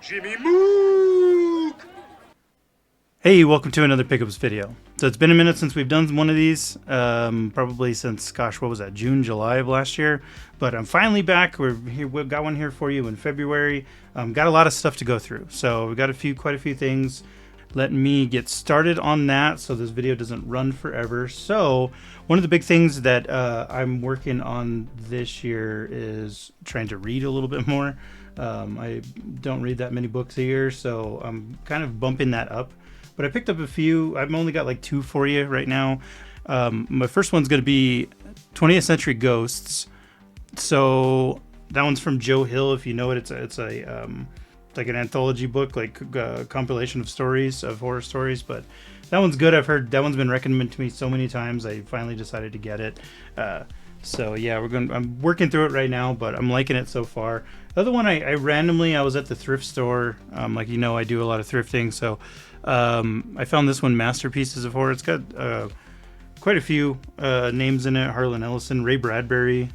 Jimmy Mook! Hey, welcome to another Pickups video. So it's been a minute since we've done one of these, probably since, gosh, what was that, June, July of last year. But I'm finally back. We've got one here for you in February. Got a lot of stuff to go through. So we've got quite a few things. Let me get started on that so this video doesn't run forever. So one of the big things that I'm working on this year is trying to read a little bit more. I don't read that many books a year, so I'm kind of bumping that up. But I picked up a few. I've only got like two for you right now. My first one's going to be 20th Century Ghosts. So that one's from Joe Hill. If you know it, it's like an anthology book, like a compilation of stories, of horror stories. But that one's good. I've heard that one's been recommended to me so many times. I finally decided to get it. So yeah, I'm working through it right now, but I'm liking it so far. The other one, I randomly, I was at the thrift store. Like, you know, I do a lot of thrifting. So I found this one, Masterpieces of Horror. It's got quite a few names in it. Harlan Ellison, Ray Bradbury.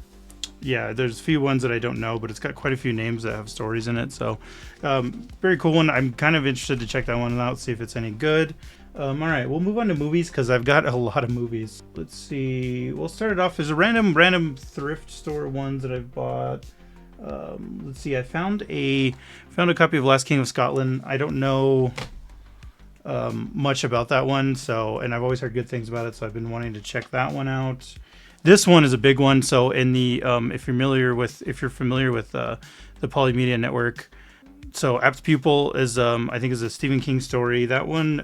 Yeah, there's a few ones that I don't know, but it's got quite a few names that have stories in it. So very cool one. I'm kind of interested to check that one out, see if it's any good. All right, we'll move on to movies because I've got a lot of movies. Let's see. We'll start it off. There's a random thrift store ones that I've bought. Let's see. I found a copy of Last King of Scotland. I don't know much about that one, and I've always heard good things about it, so I've been wanting to check that one out. This one is a big one. So in the if you're familiar with the Polymedia Network, so Apt Pupil is I think is a Stephen King story. That one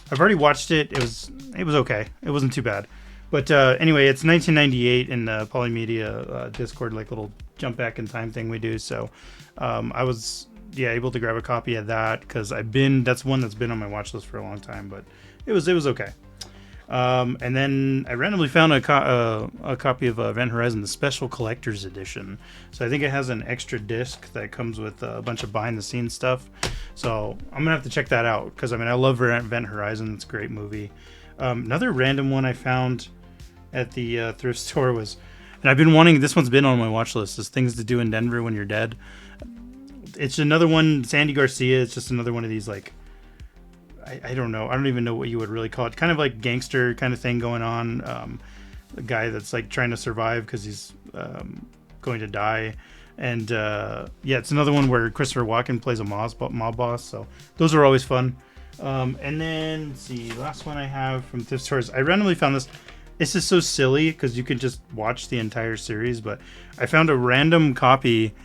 I've already watched it. It was okay. It wasn't too bad. But anyway, it's 1998 in the Polymedia Discord, like little jump back in time thing we do. So I was able to grab a copy of that because that's one that's been on my watch list for a long time. But it was okay. And then I randomly found a copy of Event Horizon, the Special Collector's Edition. So I think it has an extra disc that comes with a bunch of behind-the-scenes stuff. So I'm gonna have to check that out because I love Event Horizon. It's a great movie. Another random one I found at the thrift store was, and I've been wanting. This one's been on my watch list. Is Things to Do in Denver When You're Dead. It's another one. Sandy Garcia. It's just another one of these like. I don't know. I don't even know what you would really call it. Kind of like gangster kind of thing going on. A guy that's like trying to survive because he's going to die. And it's another one where Christopher Walken plays a mob boss. So those are always fun. And then, let's see, last one I have from thrift stores. I randomly found this. This is so silly because you can just watch the entire series. But I found a random copy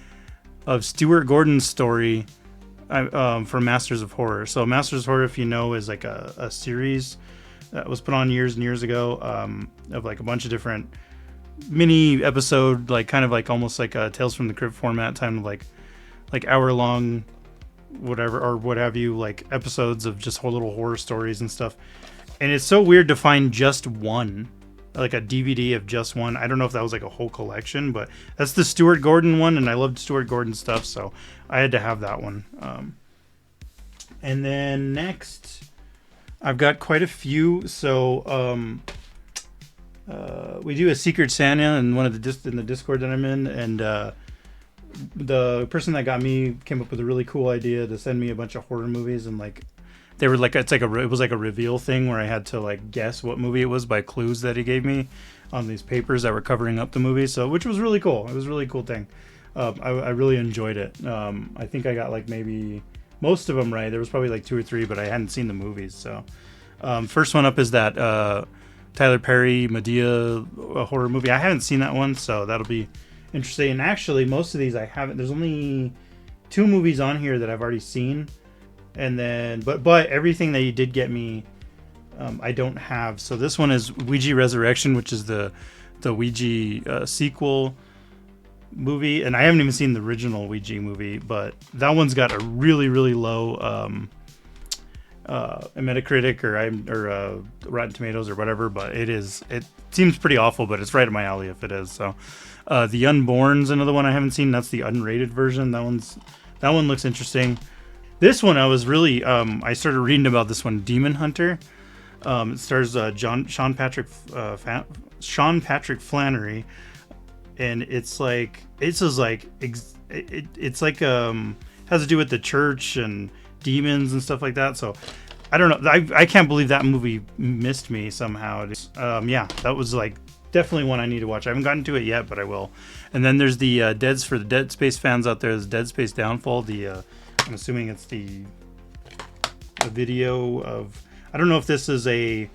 of Stuart Gordon's story from Masters of Horror. So Masters of Horror, if you know, is like a series that was put on years and years ago of like a bunch of different mini episode, like kind of like almost like a Tales from the Crypt format, time of like hour long, whatever or what have you, like episodes of just whole little horror stories and stuff. And it's so weird to find just one, like a DVD of just one. I don't know if that was like a whole collection, but that's the Stuart Gordon one, and I loved Stuart Gordon stuff, so I had to have that one. And then next, I've got quite a few. So we do a Secret Santa in in the Discord that I'm in, and the person that got me came up with a really cool idea to send me a bunch of horror movies, and like they were like it was like a reveal thing where I had to like guess what movie it was by clues that he gave me on these papers that were covering up the movie. So which was really cool. It was a really cool thing. I really enjoyed it. I think I got like maybe most of them right. There was probably like 2 or 3, but I hadn't seen the movies. So first one up is that Tyler Perry Medea horror movie. I haven't seen that one, so that'll be interesting. And actually, most of these I haven't. There's only 2 movies on here that I've already seen. And then, but everything that you did get me, I don't have. So this one is Ouija Resurrection, which is the Ouija sequel movie, and I haven't even seen the original Ouija movie, but that one's got a really low Metacritic or Rotten Tomatoes or whatever. But it seems pretty awful, but it's right up my alley if it is. So The Unborn's another one I haven't seen. That's the unrated version. That one looks interesting. This one I was really I started reading about this one, Demon Hunter. It stars Sean Patrick Flannery, and it's like has has to do with the church and demons and stuff like that. So I don't know. I can't believe that movie missed me somehow. Yeah, that was like definitely one I need to watch. I haven't gotten to it yet, but I will. And then there's the for the Dead Space fans out there. There's Dead Space Downfall. I'm assuming it's the video of. I don't know if this is a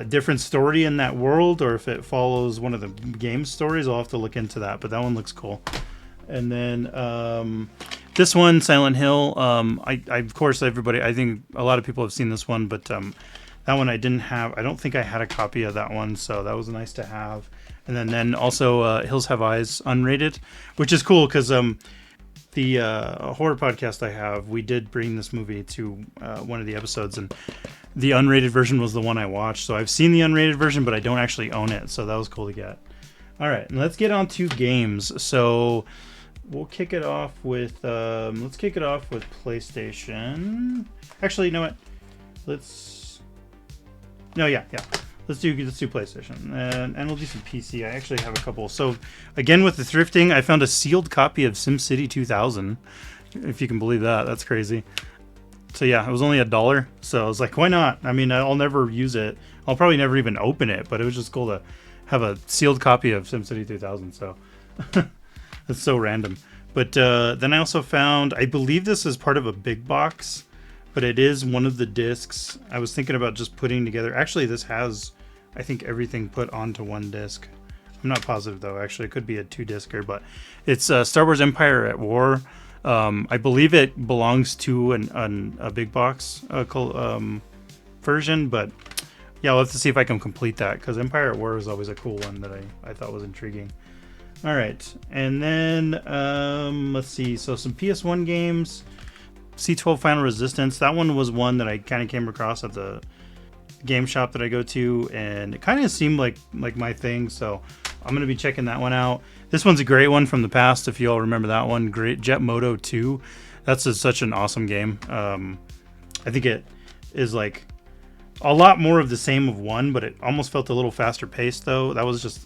different story in that world or if it follows one of the game stories. I'll have to look into that, but that one looks cool. And then this one, Silent Hill. I of course everybody. I think a lot of people have seen this one, but that one I didn't have. I don't think I had a copy of that one, so that was nice to have. And then also Hills Have Eyes unrated, which is cool because the horror podcast I have, we did bring this movie to one of the episodes, and the unrated version was the one I watched. So I've seen the unrated version, but I don't actually own it, so that was cool to get. All right, and let's get on to games. So we'll kick it off with PlayStation. Actually, you know what? Let's do PlayStation, and we'll do some PC. I actually have a couple. So again, with the thrifting, I found a sealed copy of SimCity 2000. If you can believe that, that's crazy. So yeah, it was only $1. So I was like, why not? I mean, I'll never use it. I'll probably never even open it, but it was just cool to have a sealed copy of SimCity 2000. So it's so random. But then I also found, I believe this is part of a big box, but it is one of the discs. I was thinking about just putting together. Actually, this has, I think, everything put onto one disc. I'm not positive though. Actually, it could be a 2-discer, but it's Star Wars Empire at War. I believe it belongs to a big box version, but yeah, I'll have to see if I can complete that because Empire at War is always a cool one that I thought was intriguing. All right, and then let's see. So some PS1 games. C12 Final Resistance. That one was one that I kind of came across at the game shop that I go to, and it kind of seemed like my thing. So I'm gonna be checking that one out. This one's a great one from the past. If you all remember that one, great Jet Moto 2. That's such an awesome game. I think it is like a lot more of the same of one, but it almost felt a little faster paced though.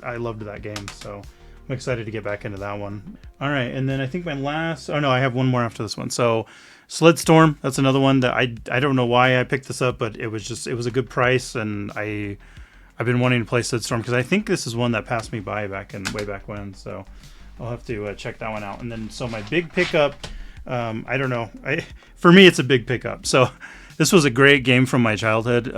I loved that game. So I'm excited to get back into that one. All right, and then I think I have one more after this one. So Sledstorm, that's another one that I don't know why I picked this up, but it was a good price, and I've been wanting to play Sledstorm because I think this is one that passed me by way back when. So I'll have to check that one out. And then so my big pickup, I don't know. For me, it's a big pickup. So this was a great game from my childhood.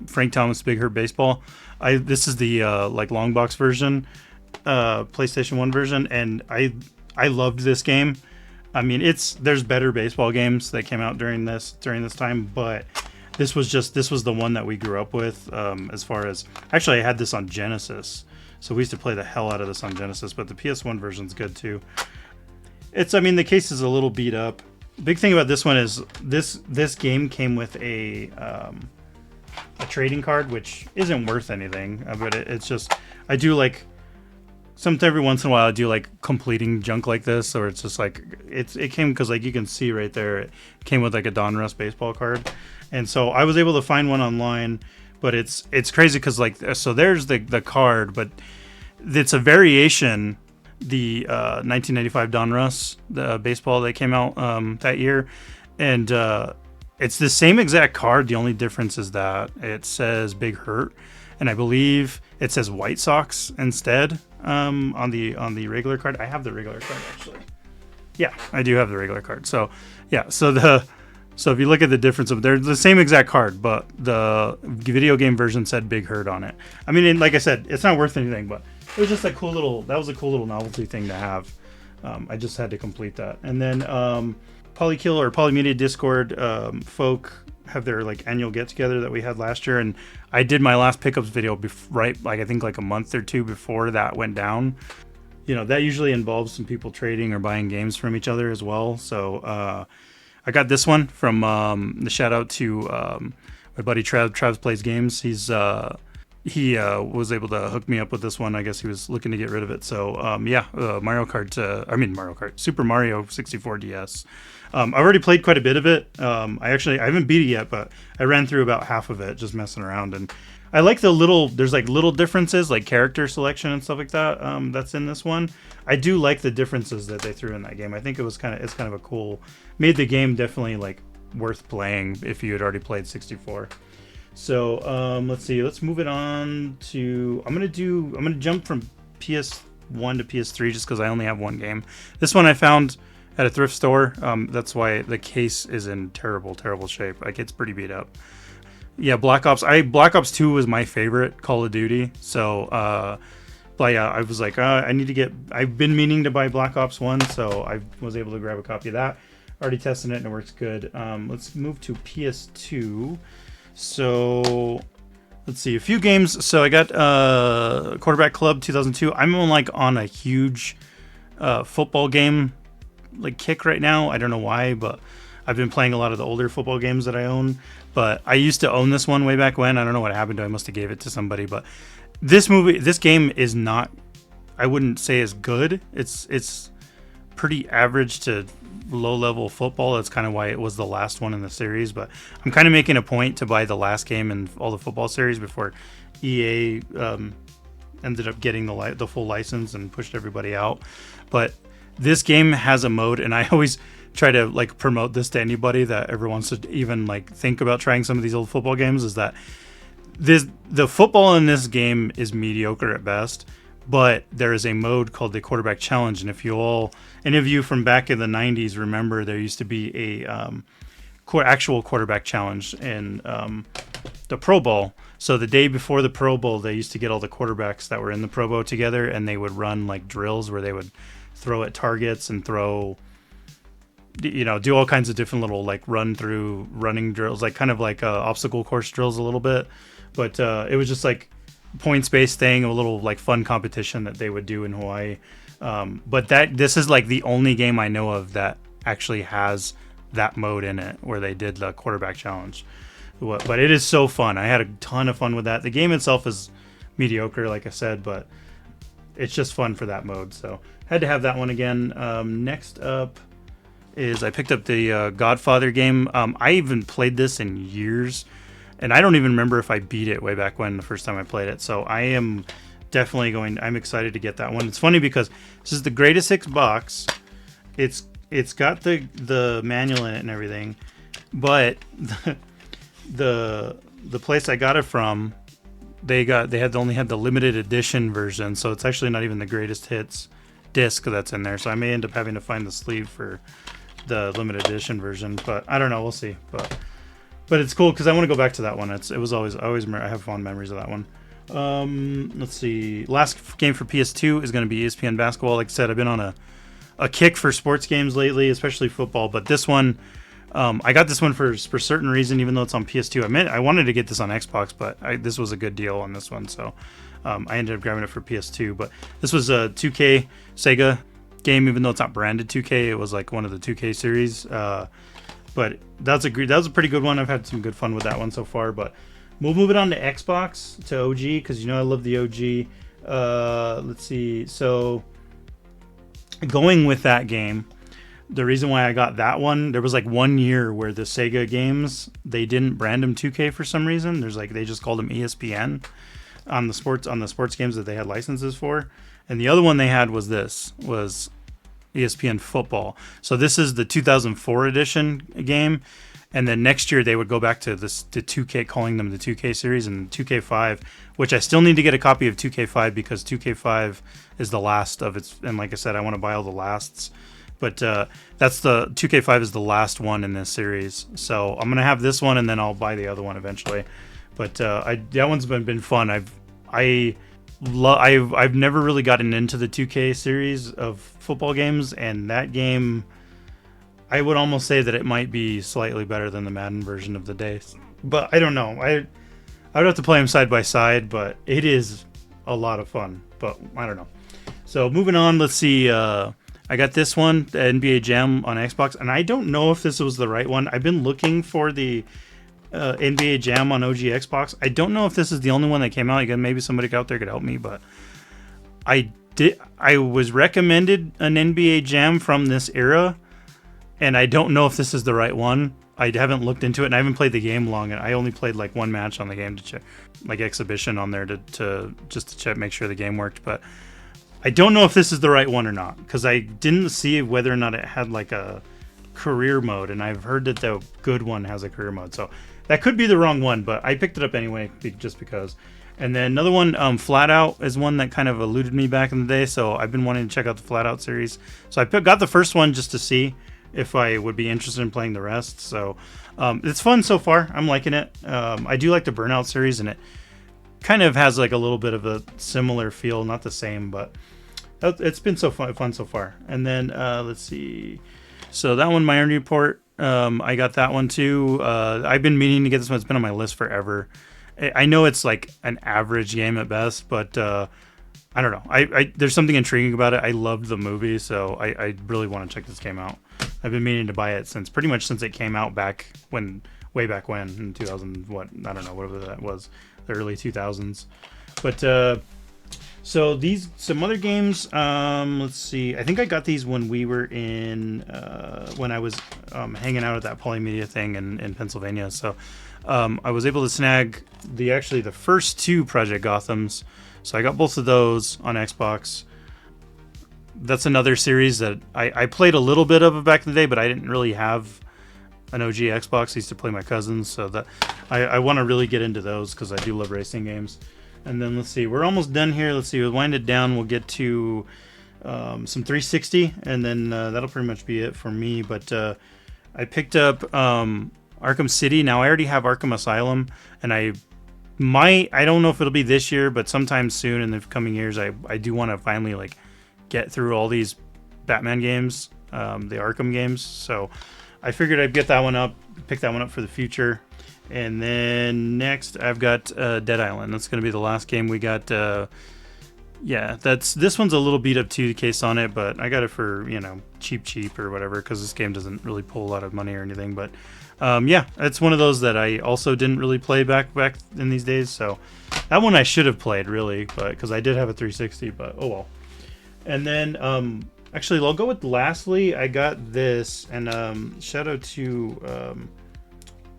Frank Thomas Big Hurt Baseball. This is the long box version, PlayStation 1 version, and I loved this game. I mean, there's better baseball games that came out during this time, but this was the one that we grew up with. As far as actually, I had this on Genesis, so we used to play the hell out of this on Genesis. But the PS1 version's good too. The case is a little beat up. Big thing about this one is this game came with a trading card, which isn't worth anything, but it's just I do like. Sometimes every once in a while I do like completing junk like this, or it's just like it came because like you can see right there it came with like a Donruss baseball card, and so I was able to find one online, but it's crazy because like so there's the card, but it's a variation, the 1995 Donruss the baseball that came out that year, and it's the same exact card. The only difference is that it says Big Hurt, and I believe it says White Sox instead. On the regular card. I have the regular card actually. Yeah, I do have the regular card. So yeah, so if you look at the difference they're the same exact card, but the video game version said Big Hurt on it. I mean, like I said, it's not worth anything, but it was just a cool little novelty thing to have. I just had to complete that. And then Polykill or Polymedia Discord folk have their like annual get together that we had last year, and I did my last pickups video I think like a month or two before that went down. That usually involves some people trading or buying games from each other as well. So I got this one from the shout out to my buddy Trav. Trav Plays Games. He's he was able to hook me up with this one. I guess he was looking to get rid of it. So yeah, Mario Kart, Super Mario 64 DS. I've already played quite a bit of it. I haven't beat it yet, but I ran through about half of it just messing around, and I like there's like little differences, like character selection and stuff like that. That's in this one. I do like the differences that they threw in that game. I think it's kind of a cool, made the game definitely like worth playing if you had already played 64. So let's see. Let's move it on to. I'm gonna jump from PS1 to PS3 just because I only have one game. This one I found at a thrift store. That's why the case is in terrible shape. Like, it's pretty beat up. Yeah, Black Ops 2 was my favorite Call of Duty. So but yeah, I was like, I've been meaning to buy Black Ops 1, so I was able to grab a copy of that. Already testing it and it works good. Let's move to PS2. So let's see, a few games. So I got Quarterback Club 2002. I'm on a huge football game like kick right now. I don't know why, but I've been playing a lot of the older football games that I own. But I used to own this one way back when. I don't know what happened to it. I must have gave it to somebody. But this game is not, I wouldn't say is good. It's pretty average to low level football. That's kind of why it was the last one in the series, but I'm kind of making a point to buy the last game in all the football series before EA ended up getting the full license and pushed everybody out. But this game has a mode, and I always try to like promote this to anybody that ever wants to even like think about trying some of these old football games, is that the football in this game is mediocre at best. But there is a mode called the Quarterback Challenge, and if any of you from back in the 90s remember, there used to be a actual quarterback challenge in the Pro Bowl. So the day before the Pro Bowl, they used to get all the quarterbacks that were in the Pro Bowl together, and they would run like drills where they would throw at targets and do all kinds of different little like running drills, like kind of like obstacle course drills a little bit. But it was just like points-based thing, a little like fun competition that they would do in Hawaii. But this is like the only game I know of that actually has that mode in it where they did the Quarterback Challenge. But it is so fun. I had a ton of fun with that. The game itself is mediocre, like I said, but it's just fun for that mode. So had to have that one again. Next up is I picked up the Godfather game. I even played this in years, and I don't even remember if I beat it way back when the first time I played it. So I am definitely I'm excited to get that one. It's funny because this is the greatest hits box. It's got the manual in it and everything, but the place I got it from, they only had the limited edition version, so it's actually not even the greatest hits disc that's in there. So I may end up having to find the sleeve for the limited edition version, but I don't know. We'll see. But it's cool because I want to go back to that one. I have fond memories of that one. Let's see. Last game for PS2 is going to be ESPN basketball. Like I said, I've been on a kick for sports games lately, especially football. But this one, I got this one for certain reason, even though it's on PS2. I wanted to get this on Xbox, but this was a good deal on this one, so I ended up grabbing it for PS2. But this was a 2K Sega game, even though it's not branded 2K. It was like one of the 2K series. But that was a pretty good one. I've had some good fun with that one so far. But we'll move it on to Xbox, to OG, because I love the OG. Let's see. So going with that game, the reason why I got that one, there was like 1 year where the Sega games, they didn't brand them 2K for some reason. They just called them ESPN on the sports games that they had licenses for. And the other one they had was ESPN Football. So this is the 2004 edition game, and then next year they would go back to the 2K, calling them the 2K series, and 2K5, which I still need to get a copy of 2K5 because 2K5 is the last of its. And like I said, I want to buy all the lasts. But that's the 2K5 is the last one in this series. So I'm gonna have this one, and then I'll buy the other one eventually. But that one's been fun. I've never really gotten into the 2K series of football games, and that game, I would almost say that it might be slightly better than the Madden version of the day. But I don't know. I would have to play them side by side, but it is a lot of fun. But I don't know. So moving on, let's see. I got this one, the NBA Jam on Xbox, and I don't know if this was the right one. I've been looking for the NBA Jam on OG Xbox. I don't know if this is the only one that came out. Again, maybe somebody out there could help me, but I was recommended an NBA Jam from this era, and I don't know if this is the right one. I haven't looked into it, and I haven't played the game long. And I only played like one match on the game to check, like exhibition on there to just to check, make sure the game worked. But I don't know if this is the right one or not, because I didn't see whether or not it had like a career mode, and I've heard that the good one has a career mode, so that could be the wrong one. But I picked it up anyway, just because. And then another one, Flat Out, is one that kind of eluded me back in the day, so I've been wanting to check out the Flat Out series. So I got the first one just to see if I would be interested in playing the rest. So it's fun so far. I'm liking it. I do like the Burnout series, and it kind of has like a little bit of a similar feel, not the same, but it's been so fun so far. And then let's see. So that one, Minority Report, I got that one too. I've been meaning to get this one. It's been on my list forever. I know it's like an average game at best, but I don't know. I there's something intriguing about it. I loved the movie, so I really want to check this game out. I've been meaning to buy it pretty much since it came out way back when in 2000, what, I don't know, whatever that was, the early 2000s. But so some other games. Let's see. I think I got these when we were when I was hanging out at that Polymedia thing in Pennsylvania. So I was able to snag the first two Project Gothams. So I got both of those on Xbox. That's another series that I played a little bit of back in the day, but I didn't really have an OG Xbox. I used to play my cousins, so that I want to really get into those because I do love racing games. And then let's see, we're almost done here. Let's see, we'll wind it down. We'll get to some 360, and then that'll pretty much be it for me. But I picked up Arkham City. Now I already have Arkham Asylum, and I don't know if it'll be this year, but sometime soon in the coming years, I do want to finally like get through all these Batman games, the Arkham games. So I figured I'd pick that one up for the future. And then next I've got Dead Island. That's going to be the last game we got. This one's a little beat up too, the case on it, but I got it for, cheap or whatever, because this game doesn't really pull a lot of money or anything. But it's one of those that I also didn't really play back in these days. So that one I should have played really, but because I did have a 360, but oh well. And then actually I'll go with lastly, I got this, and shout out to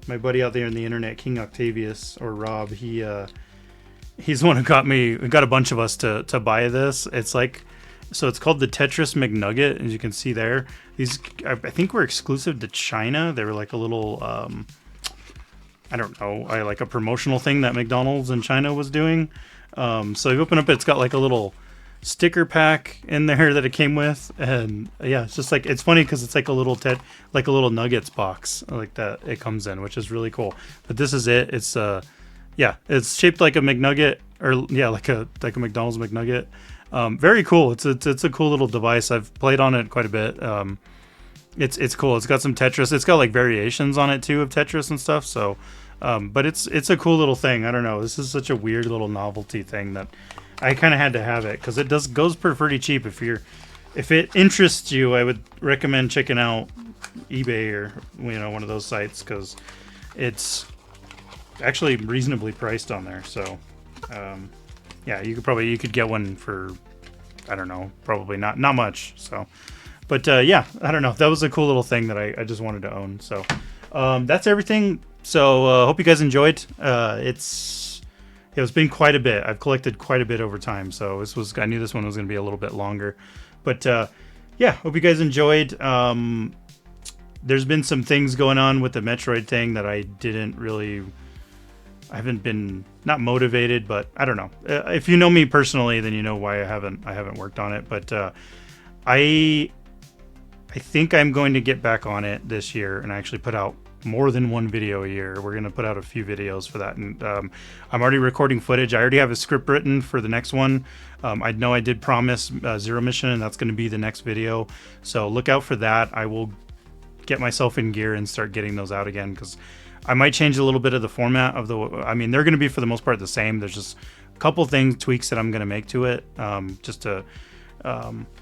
my buddy out there in the internet, King Octavius, or Rob. He's the one who got a bunch of us to buy this. It's called the Tetris McNugget, as you can see there. These I think were exclusive to China. They were like a little I don't know, like a promotional thing that McDonald's in China was doing. So you open up, it's got like a little sticker pack in there that it came with, and it's just like, it's funny because it's like a little nuggets box like that it comes in, which is really cool. But this is it. It's it's shaped like a McNugget, or like a McDonald's McNugget. Very cool. It's a cool little device. I've played on it quite a bit. It's cool. It's got some Tetris. It's got like variations on it too of Tetris and stuff. So but it's a cool little thing. I don't know. This is such a weird little novelty thing that I kind of had to have it, because it goes for pretty cheap. If it interests you, I would recommend checking out eBay or one of those sites, because it's actually reasonably priced on there. So you could get one for, I don't know, probably not much. So, but I don't know. That was a cool little thing that I just wanted to own. So that's everything. So hope you guys enjoyed. It's been quite a bit. I've collected quite a bit over time, so I knew this one was going to be a little bit longer. But hope you guys enjoyed. There's been some things going on with the Metroid thing that I haven't been, not motivated, but I don't know. If you know me personally, then you know why I haven't worked on it. But I think I'm going to get back on it this year and actually put out more than one video a year. We're going to put out a few videos for that, and I'm already recording footage. I already have a script written for the next one. I know I did promise Zero Mission, and that's going to be the next video, so look out for that. I will get myself in gear and start getting those out again, because I might change a little bit of the format of they're going to be for the most part the same. There's just a couple tweaks that I'm going to make to it, just to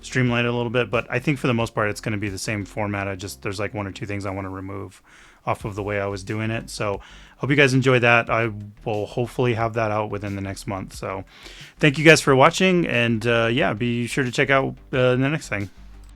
streamline it a little bit, but I think for the most part it's going to be the same format. There's like one or two things I want to remove. off of the way I was doing it. So hope you guys enjoy that. I will hopefully have that out within the next month. So thank you guys for watching, and yeah, be sure to check out the next thing.